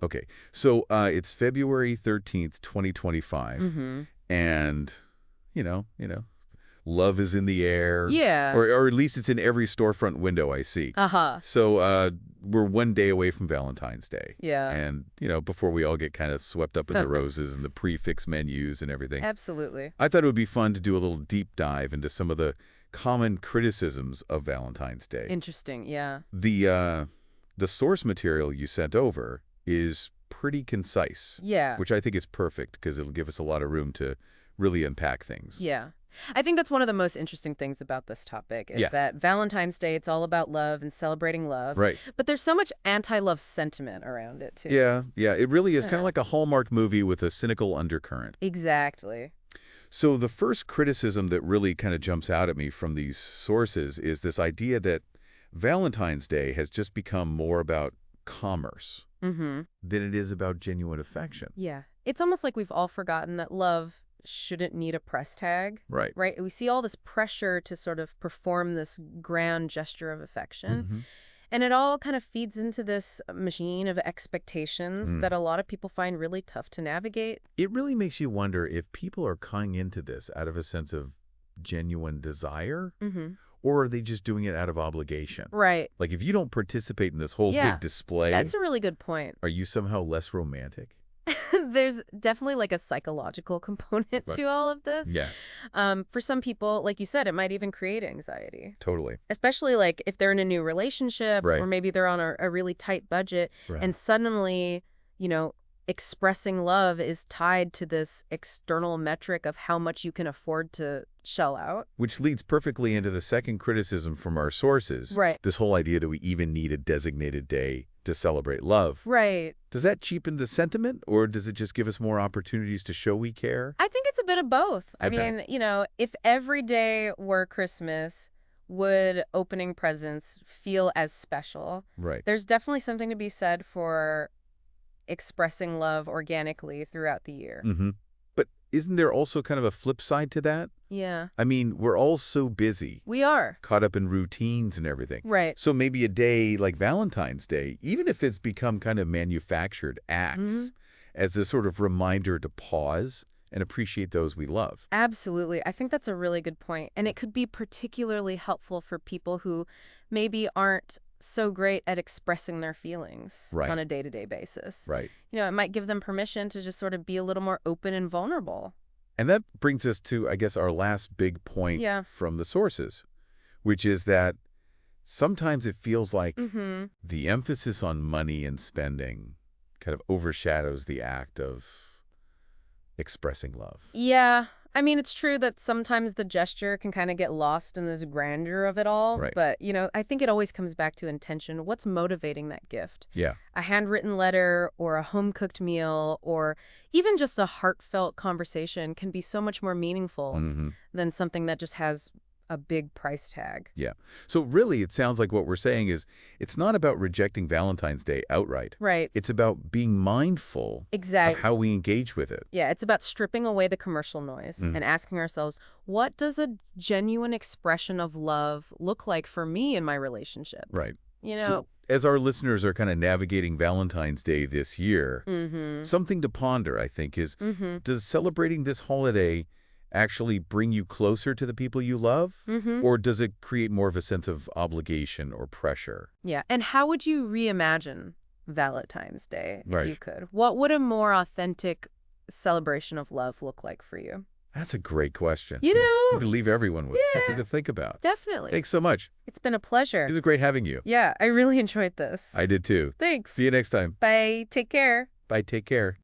Okay. So it's February 13th, 2025, and love is in the air. Yeah. Or at least it's in every storefront window I see. Uh-huh. So we're one day away from Valentine's Day. Yeah. And, before we all get kind of swept up in the roses and the prefix menus and everything, Absolutely. I thought it would be fun to do a little deep dive into some of the common criticisms of Valentine's Day. Interesting, yeah. The source material you sent over is pretty concise. Yeah. Which I think is perfect because it'll give us a lot of room to really unpack things. Yeah. I think that's one of the most interesting things about this topic is that Valentine's Day, it's all about love and celebrating love. Right. But there's so much anti-love sentiment around it, too. Yeah. It really is kind of like a Hallmark movie with a cynical undercurrent. Exactly. So the first criticism that really kind of jumps out at me from these sources is this idea that Valentine's Day has just become more about commerce than it is about genuine affection. Yeah. It's almost like we've all forgotten that love shouldn't need a price tag. Right. Right? We see all this pressure to sort of perform this grand gesture of affection. And it all kind of feeds into this machine of expectations that a lot of people find really tough to navigate. It really makes you wonder if people are coming into this out of a sense of genuine desire, or are they just doing it out of obligation? Right. Like if you don't participate in this whole big display, that's a really good point. Are you somehow less romantic? There's definitely like a psychological component to all of this. Yeah. For some people, like you said, it might even create anxiety. Totally. Especially like if they're in a new relationship or maybe they're on a really tight budget and suddenly, expressing love is tied to this external metric of how much you can afford to shell out. Which leads perfectly into the second criticism from our sources. Right. This whole idea that we even need a designated day to celebrate love. Right. Does that cheapen the sentiment, or does it just give us more opportunities to show we care? I think it's a bit of both. I mean, if every day were Christmas, would opening presents feel as special? Right. There's definitely something to be said for expressing love organically throughout the year. But isn't there also kind of a flip side to that? Yeah. I mean, we're all so busy. We are. Caught up in routines and everything. Right. So maybe a day like Valentine's Day, even if it's become kind of manufactured, acts as a sort of reminder to pause and appreciate those we love. Absolutely. I think that's a really good point. And it could be particularly helpful for people who maybe aren't so great at expressing their feelings on a day-to-day basis. Right. It might give them permission to just sort of be a little more open and vulnerable. And that brings us to, I guess, our last big point from the sources, which is that sometimes it feels like the emphasis on money and spending kind of overshadows the act of expressing love. Yeah. I mean, it's true that sometimes the gesture can kind of get lost in this grandeur of it all. Right. But, I think it always comes back to intention. What's motivating that gift? Yeah. A handwritten letter or a home-cooked meal or even just a heartfelt conversation can be so much more meaningful than something that just has a big price tag. Yeah. So really, it sounds like what we're saying is it's not about rejecting Valentine's Day outright. Right. It's about being mindful of how we engage with it. Yeah, it's about stripping away the commercial noise and asking ourselves, what does a genuine expression of love look like for me in my relationships? Right. So, as our listeners are kind of navigating Valentine's Day this year, something to ponder, I think, is does celebrating this holiday actually bring you closer to the people you love? Or does it create more of a sense of obligation or pressure? Yeah. And how would you reimagine Valentine's Day if you could? What would a more authentic celebration of love look like for you? That's a great question. You to leave everyone with something to think about. Definitely. Thanks so much. It's been a pleasure. It was great having you. Yeah, I really enjoyed this. I did too. Thanks. See you next time. Bye. Take care. Bye. Take care.